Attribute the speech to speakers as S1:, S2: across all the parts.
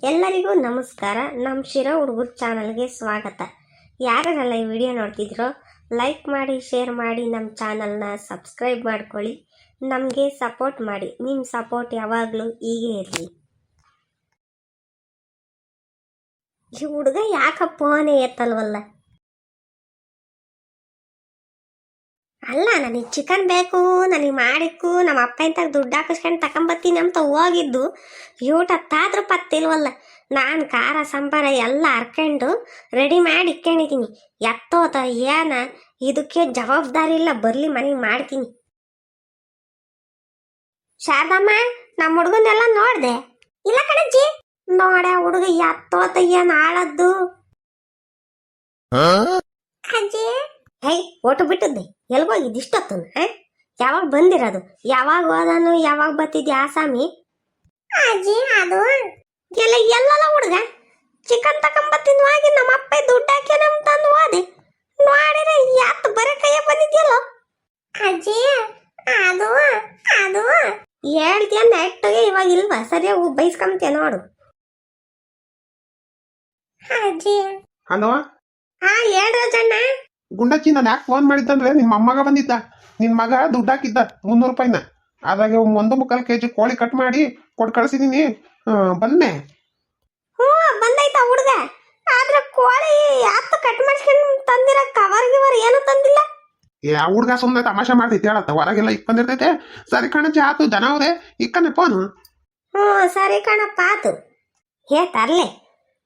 S1: ಎಲ್ಲರಿಗೂ ನಮಸ್ಕಾರ. ನಮ್ಮ ಶಿರಾ ಹುಡುಗರ ಚಾನಲ್ಗೆ ಸ್ವಾಗತ. ಯಾರೆಲ್ಲ ಈ ವಿಡಿಯೋ ನೋಡ್ತಿದ್ರೋ ಲೈಕ್ ಮಾಡಿ, ಶೇರ್ ಮಾಡಿ, ನಮ್ಮ ಚಾನಲ್ನ ಸಬ್ಸ್ಕ್ರೈಬ್ ಮಾಡ್ಕೊಳ್ಳಿ. ನಮಗೆ ಸಪೋರ್ಟ್ ಮಾಡಿ. ನಿಮ್ಮ ಸಪೋರ್ಟ್ ಯಾವಾಗಲೂ ಹೀಗೆ ಇರಲಿ. ಈ ಹುಡುಗ ಯಾಕೆ ಫೋನೇ ಎತ್ತಲ್ವಲ್ಲ? ಅಲ್ಲ, ನನಗೆ ಚಿಕನ್ ಬೇಕು, ನನಗೆ ಮಾಡಿಕ್ಕು, ನಮ್ಮ ಅಪ್ಪ ಇಂತಾಗ ದುಡ್ಡು ಹಾಕಿಸ್ಕೊಂಡು ತಗೊಂಬತ್ತೀನಿ ಅಂತ ಹೋಗಿದ್ದು ಊಟತ್ತಾದ್ರೂ ಪತ್ತಿಲ್ವಲ್ಲ. ನಾನು ಖಾರ ಸಂಬಾರ ಎಲ್ಲ ಹರ್ಕೊಂಡು ರೆಡಿ ಮಾಡಿ ಇಟ್ಕೊಂಡಿದ್ದೀನಿ. ಎತ್ತೋತ ಏನ ಇದಕ್ಕೆ ಜವಾಬ್ದಾರಿ ಇಲ್ಲ, ಬರಲಿ ಮನೆಗೆ ಮಾಡ್ತೀನಿ. ಶಾರದಮ್ಮ, ನಮ್ಮ ಹುಡುಗನೆಲ್ಲ ನೋಡ್ದೆ? ಇಲ್ಲ ಕಣಜ್ಜಿ. ನೋಡ ಹುಡುಗ ಎತ್ತೋತ ಏನ್ ಆಳದ್ದು. ಅಜ್ಜಿ ಹೇ, ಓಟು ಬಿಟ್ಟದ್ದೆ. ಎಲ್ಗೋಗಿದ್ದು ಇಷ್ಟೊತ್ತು? ಯಾವಾಗ ಬಂದಿರೋದು? ಯಾವಾಗ ಹೋದನು, ಯಾವಾಗ ಬತ್ತಿದ್ದೆ ಆಸಾಮಿ? ಅಜ್ಜಿ ಅದು ಎಲ್ಲಲ್ಲ ಹುಡುಗ ಚಿಕನ್ ತಕೊಂಬತ್ತಿನವಾಗಿ ನಮ್ಮ ಅಪ್ಪ ದುಡ್ಡು ಹಾಕಿ ನಮ್ ತಂದು ಹೋದೆ. ನೋಡಿದ್ರೆ ಯಾತ್ ಬರೀ ಕೈಯ ಬಂದಿದ್ಯಲ್ಲ. ಅಜ್ಜಿ ಅದು ಅದು ಹೇಳ್ತೀಯ ನೆಟ್ಟಿಗೆ, ಇವಾಗ ಇಲ್ವಾ? ಸರಿಯಾಗಿ ಬೈಸ್ಕೊಂತೀಯ ನೋಡು. ಅಜ್ಜಿ
S2: ಹಲೋ.
S1: ಹಾ ಹೇಳ್ರಜಣ್ಣ.
S2: ಗುಂಡಚ್ಚಿ, ನಾನು ಯಾಕೆ ಫೋನ್ ಮಾಡಿದ್ದಂದ್ರೆ ನಿಮ್ಮ ಮೊಮ್ಮಗ ಬಂದಿದ್ದ. ನಿನ್ನ ಮಗ ದುಡ್ಡು ಹಾಕಿದ್ದ 300 ರೂಪಾಯಿನ. ಅದ್ರಾಗ 1.25 kg ಕೋಳಿ ಕಟ್ ಮಾಡಿ ಕೊಟ್ಟು ಕಳ್ಸಿದೀನಿ. ಬಂದೆ.
S1: ಹ್ಞೂ ಬಂದೈತಾ ಹುಡುಗ? ಆದ್ರೆ ಕೋಳಿ ಯಾತ್ ಕಟ್ ಮಾಡಿಸ್ಕೊಂಡು ತಂದಿರ? ಕವರ್ ಗಿವರ್ ಏನು ತಂದಿಲ್ಲ?
S2: ಆ ಹುಡುಗ ಸುಮ್ಮನೆ ತಮಾಷೆ ಮಾಡ್ತೈತಿ ಹೇಳತ್ತ. ಹೊರಗೆಲ್ಲ ಇಕ್ಕಂದಿರ್ತೈತೆ. ಸರಿ ಕಣಚ್ಚಿ, ಆತು ಜನ ಹೋದೆ ಇಕ್ಕನೆ ಫೋನು.
S1: ಹ್ಞೂ ಸರಿ ಕಣಪ್ಪ, ಆತು. ತರ್ಲೆ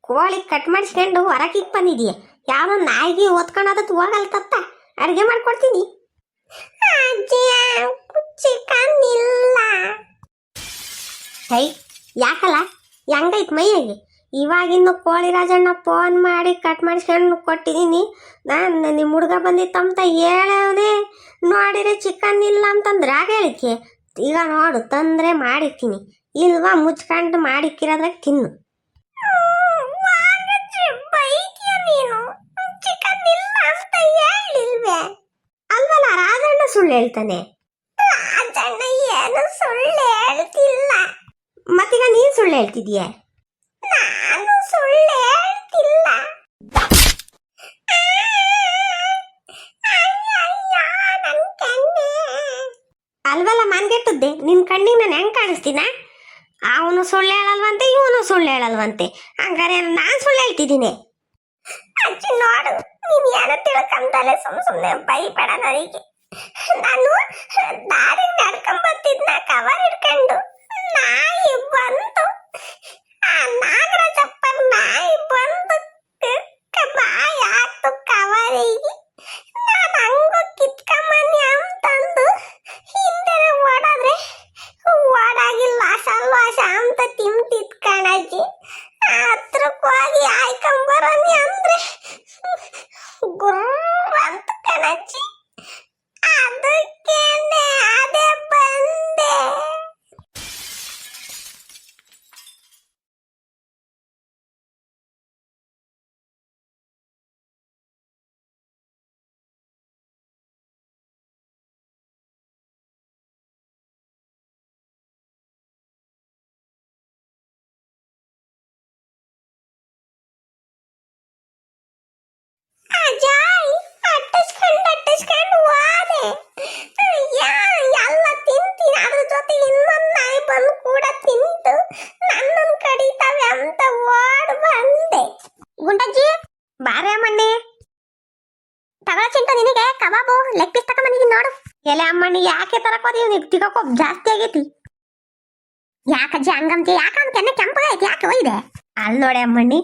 S1: ಕೋಳಿ ಕಟ್ ಮಾಡಿಸ್ಕೊಂಡು ಹೊರಗೆ ಇಕ್ ಬಂದಿದೀಯ. ಯಾವ ನಾಯಿಗೆ ಓದ್ಕೊಂಡೋದತ್ತು ಹೋಗಲ್ ತತ್ತ. ಅಡುಗೆ ಮಾಡ್ಕೊಡ್ತೀನಿ. ಚಿಕನ್ ಇಲ್ಲ. ಹೈ ಯಾಕಲ್ಲ? ಹೆಂಗೈತ್ ಮೈಯಾಗೆ? ಇವಾಗಿನ್ನು ಕೋಳಿ ರಾಜಣ್ಣ ಫೋನ್ ಮಾಡಿ ಕಟ್ ಮಾಡಿಸ್ಕೊಂಡು ಕೊಟ್ಟಿದ್ದೀನಿ. ನಾನು ನಿಮ್ಮ ಹುಡುಗ ಬಂದಿತ್ತಂತ ಹೇಳವನೇ. ನೋಡಿದ್ರೆ ಚಿಕನ್ ಇಲ್ಲ ಅಂತಂದ್ರೆ ಆಗ ಹೇಳಿಕೆ. ಈಗ ನೋಡು, ತಂದ್ರೆ ಮಾಡಿಕ್ತೀನಿ, ಇಲ್ವಾ ಮುಚ್ಕೊಂಡು ಮಾಡಿಕ್ಕಿರೋದ್ರಾಗ ತಿನ್ನು. ಅಲ್ವಲ್ಲ, ರಾಜಣ್ಣ ಸುಳ್ಳು ಹೇಳ್ತಾನೆ. ರಾಜಣ್ಣ ಏನು ಸುಳ್ಳು ಹೇಳ್ತಿಲ್ಲ. ಮತ್ತೀಗ ನೀನ್ ಸುಳ್ಳು ಹೇಳ್ತಿದೀಯ? ನಾನು ಸುಳ್ಳು ಹೇಳ್ತಿಲ್ಲ. ಅಲ್ವಲ್ಲ ಮನ್ಗೆಟ್ಟದ್ದೆ, ನಿನ್ ಕಣ್ಣಿಗೆ ನಾನು ಹೆಂಗ್ ಕಾಣಿಸ್ತೀನ? ಅವನು ಸುಳ್ಳು ಹೇಳಲ್ವಂತೆ, ಇವನು ಸುಳ್ಳು ಹೇಳಲ್ವಂತೆ. ಹಂಗಾರೆ ನಾನ್ ಸುಳ್ಳು ಹೇಳ್ತಿದ್ದೀನಿ. ಅಜ್ಜಿ ನೋಡು, ನೀನ್ ಏನೋ ತಿಳ್ಕೊಂಡಲೆ ಸುಮ್ಮನೆ ಬೈಬೇಡ ನನಗೆ. ನಾನು ದಾರಿ ನಡ್ಕೊಂಡ್ ಬರ್ತಿದ್ನ ಕವರ್ ಹಿಡ್ಕೊಂಡು. ನಾಯಿ ಬಂತು, ಆ ನಾಗರಾಜಪ್ಪ ನಾಯಿ ಬಂದು ಬಾಯಿ ಹಾಕ್ತು ಕವರಿಗೆ. ನಾನು ಹಂಗು ಕಿತ್ಕೊಂಬನ್ನಿ ಅಂತಂದು ಹಿಂದೆ ಓಡಾದ್ರೆ ಓಡಾಗಿಲ್ಲ ಸಲ್ವಾಸ ಅಂತ ತಿಂತಿದ್ ಕಣಜ್ಜಿ. ಹತ್ರಕ್ಕೆ ಹೋಗಿ ಆಯ್ಕೊಂಬರನಿ ಅಂದ್ರೆ ಗುರ್ರ ಅಂತ ಕಣಜ್ಜಿ. ಅದಕ್ಕೇನೆ ಅದೇ ಬಂದೆ. ಅಜಾಯ್ ಅಟ್ಟಿಸ್ಕೊಂಡು ಹೋದೆ. ಎಲ್ಲ ತಿಂತೀನಿ, ಅದ್ರ ಜೊತೆ ಇನ್ನೊಂದು ನಾಯಿ ಬಂದು ಕೂಡ ತಿಂತು ನನ್ನನ್ನು ಕಡಿತಾವೆ ಅಂತ ಓಡ್ ಬಂದೆ. ಗುಂಡಜ್ಜಿ ಬಾರೆ ಅಮ್ಮಣ್ಣಿ, ತಗೊಳ ಚಿಂಟ ನಿನಗೆ ಕಬಾಬು ಲೆಗ್ ಪೀಸ್ ತಗೊಂಬಂದಿದ್ದೀನಿ ನೋಡು. ಎಲೆ ಅಮ್ಮಣ್ಣಿ, ಯಾಕೆ ತರಕೋದೀವಿ? ನೀವು ತಿಗೋಕೋ ಜಾಸ್ತಿ ಆಗೈತಿ. ಯಾಕಜ್ಜಿ ಹಂಗಂತೆ? ಯಾಕಂತ ಕೆಂಪಗೈತಿ, ಯಾಕೆ ಒಯ್ದೆ? ಅಲ್ಲಿ ನೋಡಿ ಅಮ್ಮಣ್ಣಿ,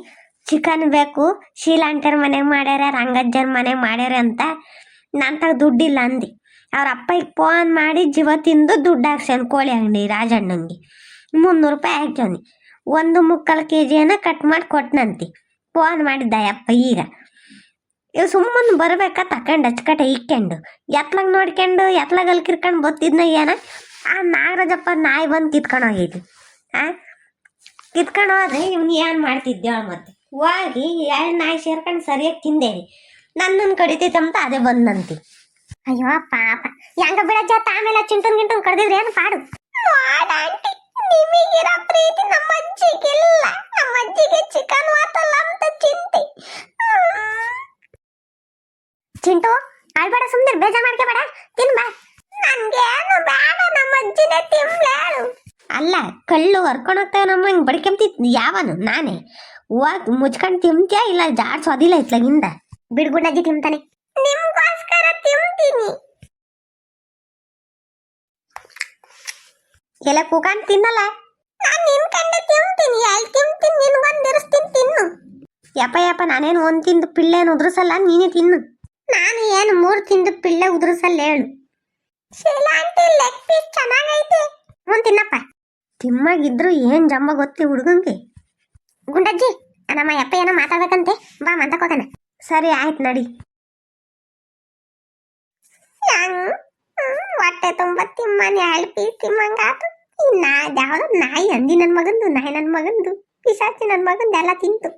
S1: ಚಿಕನ್ ಬೇಕು, ಶೀಲಾಂಟರ್ ಮನೆಗೆ ಮಾಡ್ಯಾರ, ರಂಗಜ್ಜರ ಮನೆಗೆ ಮಾಡ್ಯಾರ ಅಂತ ನನ್ನ ತಗ ದುಡ್ಡಿಲ್ಲ ಅಂದು ಅವ್ರ ಅಪ್ಪಗೆ ಫೋನ್ ಮಾಡಿ ಜೀವ ತಿಂದು ದುಡ್ಡು ಹಾಕ್ಸ್ಯಾನ ಕೋಳಿ ಅಂಗಡಿ ರಾಜಣ್ಣಂಗೆ. 300 ರೂಪಾಯಿ ಹಾಕ್ಯಾನಿ. 1.25 kg ಕಟ್ ಮಾಡಿ ಕೊಟ್ಟನಂತೆ. ಫೋನ್ ಮಾಡಿದ್ದ ಅಪ್ಪ. ಈಗ ಇವ್ ಸುಮ್ಮನೆ ಬರ್ಬೇಕಾ ತಕೊಂಡು ಹಚ್ಕಟ್ಟೆ ಇಕ್ಕೊಂಡು ಎತ್ಲಾಗ ನೋಡ್ಕೊಂಡು ಎತ್ಲಾಗ ಅಲ್ಲಿ ಕಿರ್ಕೊಂಡು ಬತ್ತಿದ್ನ ಏನ ಆ ನಾಗರಾಜಪ್ಪ ನಾಯಿ ಬಂದು ಕಿತ್ಕೊಂಡು ಹೋಗಿದ್ವಿ. ಕಿತ್ಕೊಂಡು ಹೋದ್ರೆ ಇವ್ನು ಏನು ಮಾಡ್ತಿದ್ದೇವ? ಮತ್ತೆ ಹೋಗಿ 2 ನಾಯಿ ಸೇರ್ಕೊಂಡು ಸರಿಯಾಗಿ ತಿಂದೇವಿ. ನನ್ನನ್ನು ಕಡಿತೈತಂತ ಅದೇ ಬಂದಂತಿ. ಅಯ್ಯೋ ಪಾಪ, ಹೆಂಗ ಬಿಡಜ್ಜಾತ? ಆಮೇಲೆ ಚಿಂಟನ್ ಕಡ್ದಿದ್ರೆ ಏನು ಪಾಡು? ನಿಮಗಿರೋ ಪ್ರೀತಿ ನಮ್ಮ ಅಜ್ಜಿಗಿಲ್ಲ. ನಮ್ಮ ಚಿಂಟು ಅಳ್ಬೇಡ, ಸುಮ್ಮನೆ ಬೇಜಾರ್ ಮಾಡ್ಕೋಬೇಡ, ತಿನ್ ಬಾ. ನನ್ಗೇನು ಬೇಡ, ನಮ್ಮ ಅಜ್ಜಿನೇ ತಿನ್ಲೇಳು. ಅಲ್ಲ, ಕಳ್ಳು ಹರ್ಕೊಂಡು ಹೋಗ್ತಾವ ನಮ್ಮ ಹಿಂಗೆ ಬಡ್ಕೊಂತಿದ್ ಯಾವನು? ನಾನೇ ಹೋಗ್ ಮುಚ್ಕೊಂಡು ತಿಂತ್ಯಾ ಇಲ್ಲ ಜಾಡ್ಸೋದಿಲ್ಲ ಇತ್ಲಾಗಿಂದ. ಬಿಡ್ಗುಂಡಜ್ಜಿ ತಿಂತಾನೆ, ನಿಮ್ಗೋಸ್ಕರ ತಿಂತೀನಿ. ಎಲ್ಲ ಕೂಕಂಡ್ ತಿನ್ನಲ್ಲ, ನಾನು ನಿನ್ ಕಂಡೆ ತಿಂತೀನಿ. ಎಲ್ಲಿ ತಿಂತೀನಿ, ನಿನ್ಗೊಂದು ಇರಿಸ್ತೀನಿ, ತಿನ್ನು. ಯಪ್ಪ ನಾನೇನು ಒಂದ್ ತಿಂದು ಪಿಳ್ಳೆನು ಉದುರಿಸಲ್ಲ, ನೀನೇ ತಿನ್ನು. ನಾನು ಏನು 3 ತಿಂದು ಪಿಳ್ಳೆ ಉದುರಿಸಲ್ಲ ಹೇಳು. ಶೀಲಾ ಆಂಟಿ, ಲೆಗ್ ಪೀಸ್ ಚೆನ್ನಾಗೈತೆ. ತಿನ್ನಪ್ಪ. ತಿಮ್ಮಾಗಿದ್ರು ಏನ್ ಜಂಬ ಗೊತ್ತಿ ಹುಡುಗಂಗೆ. ಗುಂಡಜ್ಜಿ, ನಮ್ಮ ಯಪ್ಪ ಏನೋ ಮಾತಾಡ್ಬೇಕಂತೆ, ಬಾ ಮಾತಾಕೋತಾನೆ. ಸರಿ ಆಯ್ತು, ನಡಿ. ಹೊಟ್ಟೆ ತುಂಬ ತಿಮ್ಮನೆ 2 ಪೀಸ್ ತಿಮ್ಮಂಗಾತು. ಯಾವ್ದು ನಾಯಿ ಅಂದಿ, ನನ್ನ ಮಗಂದು, ನಾಯಿ ನನ್ನ ಮಗಂದು, ಪಿಶಾಚಿ ನನ್ನ ಮಗಂದು ಎಲ್ಲ ತಿಂತು.